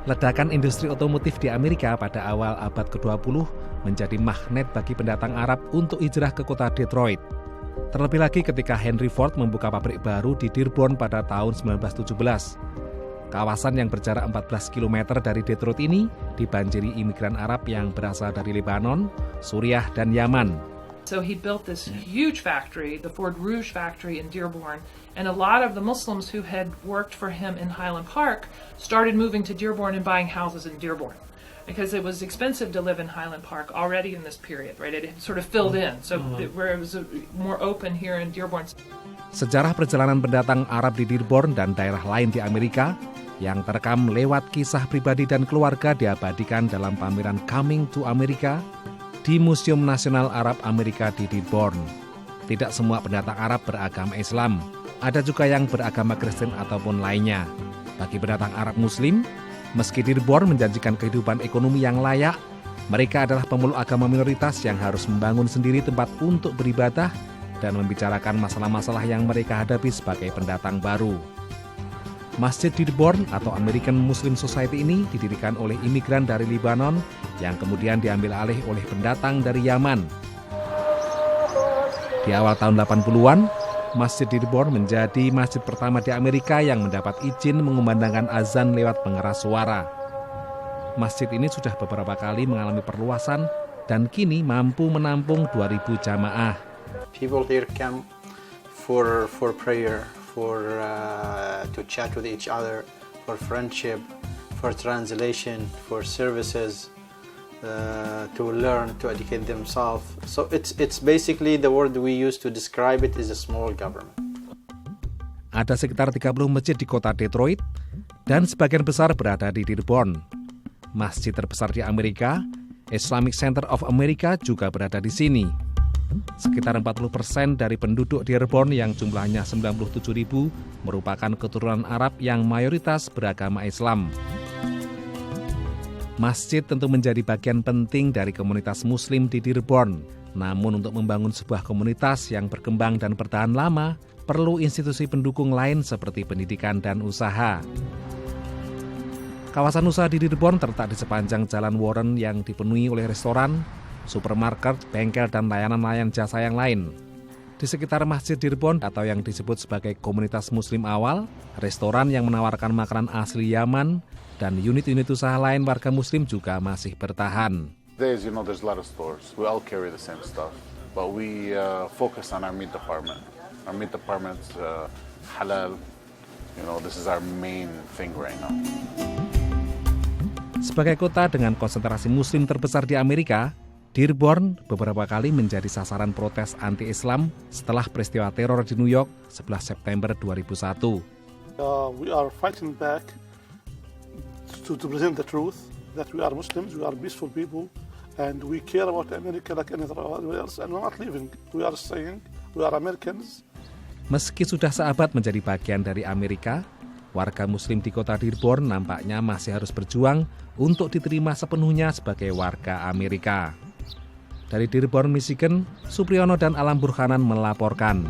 Ledakan industri otomotif di Amerika pada awal abad ke-20 menjadi magnet bagi pendatang Arab untuk hijrah ke kota Detroit. Terlebih lagi ketika Henry Ford membuka pabrik baru di Dearborn pada tahun 1917. Kawasan yang berjarak 14 km dari Detroit ini dibanjiri imigran Arab yang berasal dari Lebanon, Suriah, dan Yaman. So he built this huge factory, the Ford Rouge factory in Dearborn, and a lot of the Muslims who had worked for him in Highland Park started moving to Dearborn and buying houses in Dearborn because it was expensive to live in Highland Park already in this period, right? It sort of filled in, so where it was more open here in Dearborn. Sejarah perjalanan pendatang Arab di Dearborn dan daerah lain di Amerika yang terekam lewat kisah pribadi dan keluarga diabadikan dalam pameran Coming to America di Museum Nasional Arab Amerika di Dearborn. Tidak semua pendatang Arab beragama Islam, ada juga yang beragama Kristen ataupun lainnya. Bagi pendatang Arab Muslim, meski Dearborn menjanjikan kehidupan ekonomi yang layak, mereka adalah pemeluk agama minoritas yang harus membangun sendiri tempat untuk beribadah dan membicarakan masalah-masalah yang mereka hadapi sebagai pendatang baru. Masjid Dearborn atau American Muslim Society ini didirikan oleh imigran dari Lebanon yang kemudian diambil alih oleh pendatang dari Yaman. Di awal tahun 80-an, Masjid Dearborn menjadi masjid pertama di Amerika yang mendapat izin mengumandangkan azan lewat pengeras suara. Masjid ini sudah beberapa kali mengalami perluasan dan kini mampu menampung 2.000 jamaah. People here come for prayer, to chat with each other, for friendship, for translation, for services, to learn, to educate themselves. So it's basically the word we use to describe it is a small government. Ada sekitar 30 masjid di kota Detroit dan sebagian besar berada di Dearborn. Masjid terbesar di Amerika, Islamic Center of America, juga berada di sini. Sekitar 40% dari penduduk Dearborn yang jumlahnya 97.000 merupakan keturunan Arab yang mayoritas beragama Islam. Masjid tentu menjadi bagian penting dari komunitas Muslim di Dearborn. Namun untuk membangun sebuah komunitas yang berkembang dan bertahan lama, perlu institusi pendukung lain seperti pendidikan dan usaha. Kawasan usaha di Dearborn terletak di sepanjang Jalan Warren yang dipenuhi oleh restoran, supermarket, bengkel, dan layanan jasa yang lain. Di sekitar Masjid Dearborn atau yang disebut sebagai komunitas Muslim awal, restoran yang menawarkan makanan asli Yaman, dan unit-unit usaha lain warga Muslim juga masih bertahan. There's a lot of stores. We all carry the same stuff, but we focus on our meat department. Our meat department's halal. This is our main thing right now. Sebagai kota dengan konsentrasi Muslim terbesar di Amerika, Dearborn beberapa kali menjadi sasaran protes anti-Islam setelah peristiwa teror di New York 11 September 2001. We are fighting back to present the truth that we are Muslims, we are peaceful people, and we care about America like anyone else, and we're not leaving. We are saying we are Americans. Meski sudah seabad menjadi bagian dari Amerika, warga Muslim di kota Dearborn nampaknya masih harus berjuang untuk diterima sepenuhnya sebagai warga Amerika. Dari Dearborn, Michigan, Supriyono dan Alam Burhanan melaporkan.